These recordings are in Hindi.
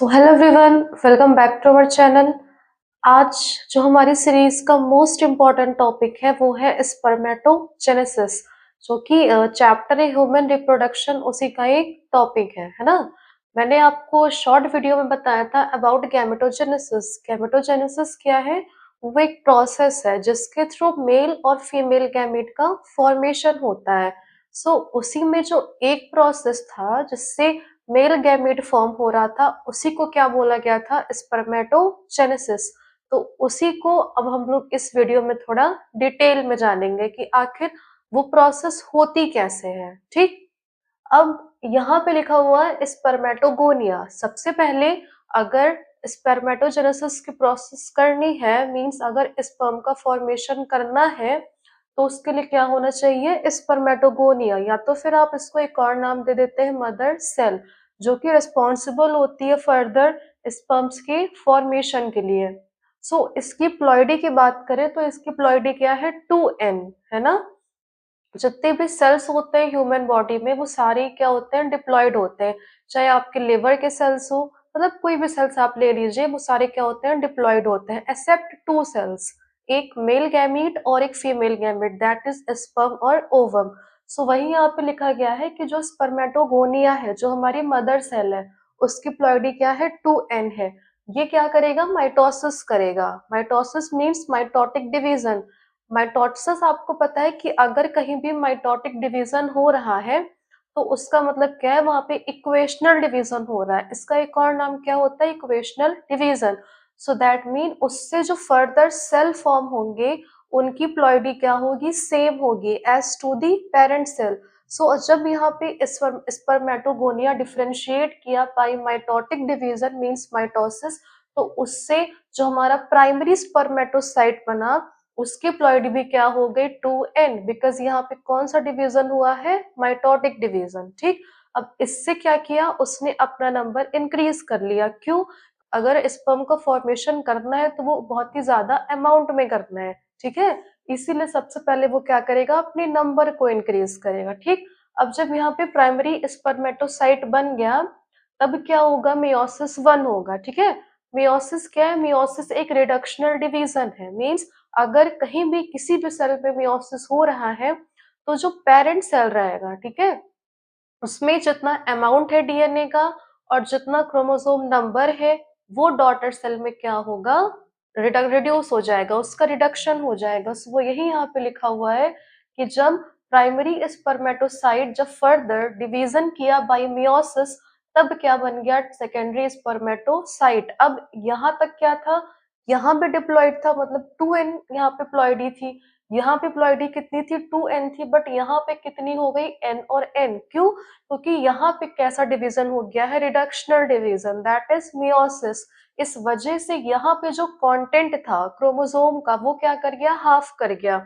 So hello everyone, welcome back to our channel. आज जो हमारी सीरीज का मोस्ट इम्पॉर्टेंट टॉपिक है वो है स्पर्मेटोजेनेसिस, जो कि चैप्टर है ह्यूमन रिप्रोडक्शन, उसी का एक टॉपिक है ना। मैंने आपको शॉर्ट वीडियो में बताया था अबाउट गैमेटोजेनेसिस। गैमेटोजेनेसिस क्या है? वो एक प्रोसेस है जिसके थ्रू मेल और फीमेल गैमेट का फॉर्मेशन होता है। उसी में जो एक प्रोसेस था जिससे मेल गैमेट फॉर्म हो रहा था, उसी को क्या बोला गया था? स्पर्मेटोजेनेसिस। तो उसी को अब हम लोग इस वीडियो में थोड़ा डिटेल में जानेंगे कि आखिर वो प्रोसेस होती कैसे है। ठीक, अब यहाँ पे लिखा हुआ है स्पर्मेटोगोनिया। सबसे पहले अगर स्पर्मेटोजेनेसिस की प्रोसेस करनी है, मींस अगर स्पर्म का फॉर्मेशन करना है, तो उसके लिए क्या होना चाहिए? स्पर्मेटोगोनिया, या तो फिर आप इसको एक और नाम दे देते हैं मदर सेल, जो कि रिस्पॉन्सिबल होती है फर्दर स्पर्म्स के फॉर्मेशन के लिए। इसकी प्लॉइडी की बात करें तो इसकी प्लॉइडी क्या है? 2n, है ना। जितने भी सेल्स होते हैं ह्यूमन बॉडी में, वो सारे क्या होते हैं? डिप्लॉयड होते हैं। चाहे आपके लिवर के सेल्स हो, मतलब कोई भी सेल्स आप ले लीजिए, वो सारे क्या होते हैं? डिप्लॉयड होते हैं, एक्सेप्ट टू सेल्स, एक मेल गैमीट और एक female gamete, that is sperm और ओवम। वही यहाँ पे लिखा गया है कि जो स्पर्मेटोगोनिया है, जो हमारी मदर सेल है, उसकी प्लॉइडी क्या है? 2n है। ये क्या करेगा? माइटोसिस करेगा। Mitosis means mitotic division. Mitosis आपको पता है कि अगर कहीं भी माइटोटिक डिवीजन हो रहा है, तो उसका मतलब क्या है? वहां पे इक्वेशनल डिवीजन हो रहा है। इसका एक और नाम क्या होता है? Equational division. दैट मीन उससे जो फर्दर सेल फॉर्म होंगे, उनकी प्लॉइडी क्या होगी? सेम होगी as to the parent cell. जब यहाँ पे स्पर्मेटोगोनिया डिफरेंशिएट किया by mitotic division means mitosis, तो उससे जो हमारा प्राइमरी स्पर्मेटोसाइट बना, उसकी प्लॉइडी भी क्या हो गई? 2n, बिकॉज यहाँ पे कौन सा डिवीजन हुआ है? Mitotic division. ठीक, अब इससे क्या किया? उसने अपना नंबर इंक्रीज कर लिया। क्यों? अगर स्पर्म का फॉर्मेशन करना है तो वो बहुत ही ज्यादा अमाउंट में करना है, ठीक है। इसीलिए सबसे पहले वो क्या करेगा? अपने नंबर को इंक्रीज करेगा। ठीक, अब जब यहाँ पे प्राइमरी स्पर्मेटोसाइट बन गया, तब क्या होगा? मियोसिस 1 होगा, ठीक है। मियोसिस क्या है? मियोसिस एक रिडक्शनल डिवीजन है, मींस अगर कहीं भी किसी भी सेल में मियोसिस हो रहा है, तो जो पेरेंट सेल रहेगा, ठीक है, उसमें जितना अमाउंट है डीएनए का और जितना क्रोमोसोम नंबर है, वो डॉटर सेल में क्या होगा? रिड्यूस हो जाएगा, उसका रिडक्शन हो जाएगा। वो यही यहाँ पे लिखा हुआ है कि जब प्राइमरी स्पर्मेटोसाइट जब फर्दर डिवीजन किया बाय मियोसिस, तब क्या बन गया? Secondary spermatocyte. अब यहाँ तक क्या था? यहाँ पे डिप्लॉइड था, मतलब 2n यहाँ पे प्लॉइडी थी। यहाँ पे प्लॉइडी कितनी थी? 2n थी, बट यहाँ पे कितनी हो गई? n और n। क्यों? क्योंकि यहाँ पे कैसा डिवीजन हो गया है? Reductional division, that is meiosis. इस वजह से यहाँ पे जो कंटेंट था क्रोमोसोम का, वो क्या कर गया? हाफ कर गया,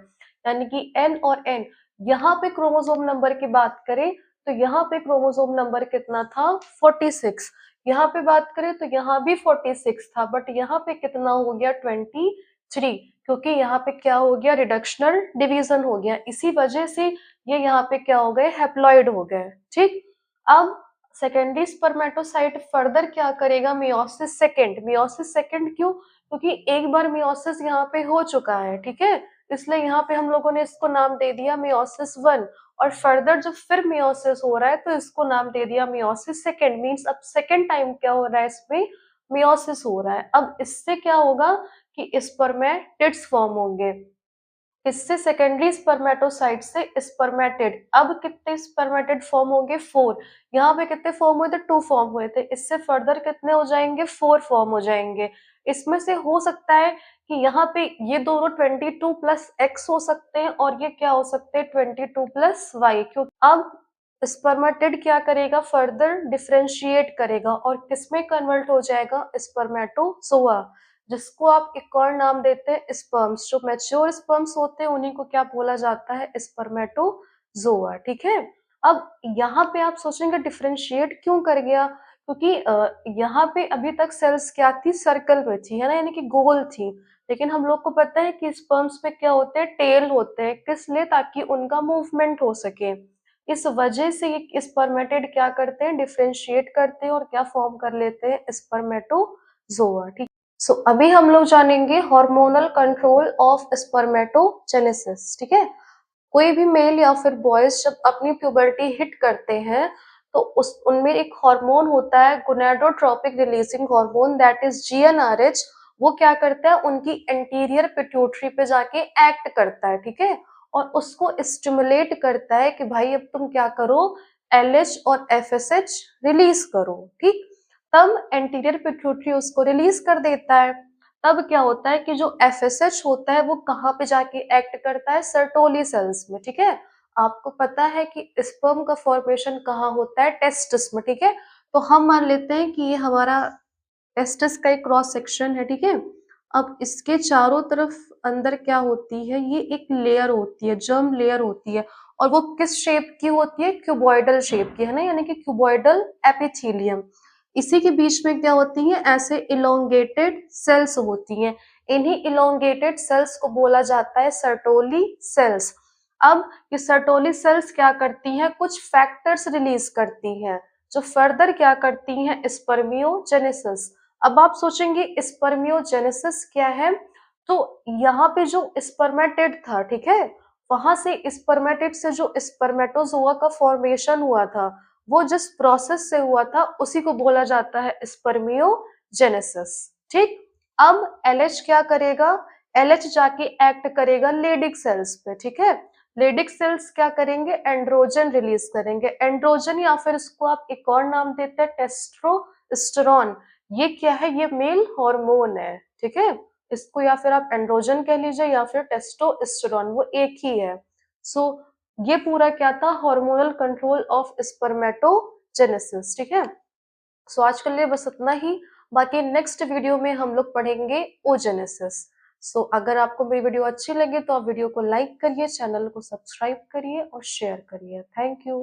यानी कि n और n। यहाँ पे क्रोमोसोम नंबर की बात करें तो यहाँ पे क्रोमोसोम नंबर कितना था? 46। यहाँ पे बात करें तो यहाँ भी 46 था, बट यहाँ पे कितना हो गया? 23, क्योंकि यहाँ पे क्या हो गया? रिडक्शनल डिवीजन हो गया। इसी वजह से ये यहाँ पे क्या हो गए? हैप्लॉइड हो गए। ठीक, अब सेकेंडरी स्पर्मेटोसाइट फर्दर क्या करेगा? Meiosis second. मियोसिस सेकेंड क्यों? क्योंकि एक बार मियोसिस यहाँ पे हो चुका है, ठीक है, इसलिए यहाँ पे हम लोगों ने इसको नाम दे दिया मियोसिस 1। और फर्दर जब फिर मियोसिस हो रहा है, तो इसको नाम दे दिया मियोसिस सेकेंड। मींस अब सेकेंड टाइम क्या हो रहा है? इसमें मियोसिस हो रहा है। अब इससे क्या होगा कि स्पर्मेटिड्स फॉर्म होंगे। इससे सेकेंडरी स्पर्मेटोसाइट से स्पर्मेटिड। अब कितने स्पर्मेटिड फॉर्म होंगे? 4। यहाँ पे कितने फॉर्म हुए थे? 2 फॉर्म हुए थे। इससे फर्दर कितने हो जाएंगे? 4 फॉर्म हो जाएंगे। इसमें से हो सकता है कि यहाँ पे ये दोनों 22 प्लस एक्स हो सकते हैं, और ये क्या हो सकते हैं? 22 प्लस वाई। क्यों? अब स्पर्मेटिड क्या करेगा? फर्दर डिफरेंशिएट करेगा और किसमें कन्वर्ट हो जाएगा? स्पर्मेटोजोआ, जिसको आप एक और नाम देते हैं स्पर्म्स। जो मैच्योर स्पर्म्स होते हैं उन्हीं को क्या बोला जाता है? स्पर्मेटोजोआ। ठीक है, अब यहाँ पे आप सोचेंगे डिफरेंशिएट क्यों कर गया? क्योंकि यहाँ पे अभी तक सेल्स क्या थी? सर्कल में थी, है ना, यानी कि गोल थी। लेकिन हम लोग को पता है कि स्पर्म्स पे क्या होते हैं? टेल होते हैं। किस लिए? ताकि उनका मूवमेंट हो सके। इस वजह से ये स्पर्मेटेड क्या करते हैं, डिफरेंशिएट करते हैं और क्या फॉर्म कर लेते हैं, स्पर्मेटोजोआ। ठीक। सो अभी हम लोग जानेंगे हार्मोनल कंट्रोल ऑफ स्पर्मेटोजेनेसिस। ठीक है। कोई भी मेल या फिर बॉयज जब अपनी प्यूबर्टी हिट करते हैं तो उस उनमें एक हार्मोन होता है gonadotropic releasing hormone, that is GnRH. वो क्या करता है, उनकी एंटीरियर पिट्यूटरी पे जाके एक्ट करता है। ठीक है। और उसको स्टिमुलेट करता है कि भाई अब तुम क्या करो, एलएच और एफएसएच रिलीज करो। ठीक। तब एंटीरियर पिट्यूटरी उसको रिलीज कर देता है। तब क्या होता है कि जो एफएसएच होता है वो कहाँ पे जाके एक्ट करता है, सर्टोली सेल्स में। ठीक है। आपको पता है कि स्पर्म का फॉर्मेशन कहाँ होता है, टेस्टिस में। ठीक है। तो हम मान लेते हैं कि ये हमारा टेस्टिस का एक क्रॉस सेक्शन है। ठीक है। अब इसके चारों तरफ अंदर क्या होती है, ये एक लेयर होती है, जर्म लेयर होती है। और वो किस शेप की होती है, क्यूबॉइडल शेप की, है ना, यानी कि क्यूबॉइडल एपिथेलियम। इसी के बीच में क्या होती है, ऐसे इलोंगेटेड सेल्स होती हैं। इन्हीं इलोंगेटेड सेल्स को बोला जाता है सर्टोली सेल्स। अब ये सर्टोली सेल्स क्या करती हैं, कुछ फैक्टर्स रिलीज करती हैं जो फर्दर क्या करती हैं, स्पर्मियोजेनेसिस। अब आप सोचेंगे स्पर्मियोजेनेसिस क्या है, तो यहाँ पे जो स्पर्मेटेड था, ठीक है, वहां से स्पर्मेटेड से जो स्पर्मेटोजोआ का फॉर्मेशन हुआ था, वो जिस प्रोसेस से हुआ था उसी को बोला जाता है स्पर्मियोजेनेसिस। ठीक। अब एलएच क्या करेगा, एलएच जाके एक्ट करेगा लेडिक सेल्स पे। ठीक है। लेडिक सेल्स क्या करेंगे, एंड्रोजन रिलीज करेंगे। एंड्रोजन या फिर इसको आप एक और नाम देते हैं टेस्टोस्टेरोन। ये क्या है, ये मेल हार्मोन है। ठीक है। इसको या फिर आप एंड्रोजन कह लीजिए या फिर टेस्टोस्टेरोन, वो एक ही है। सो ये पूरा क्या था, हार्मोनल कंट्रोल ऑफ स्पर्मेटोजेनेसिस। ठीक है। सो आज के लिए बस इतना ही। बाकी नेक्स्ट वीडियो में हम लोग पढ़ेंगे ओजेनेसिस। सो अगर आपको मेरी वीडियो अच्छी लगे तो आप वीडियो को लाइक करिए, चैनल को सब्सक्राइब करिए और शेयर करिए। Thank you.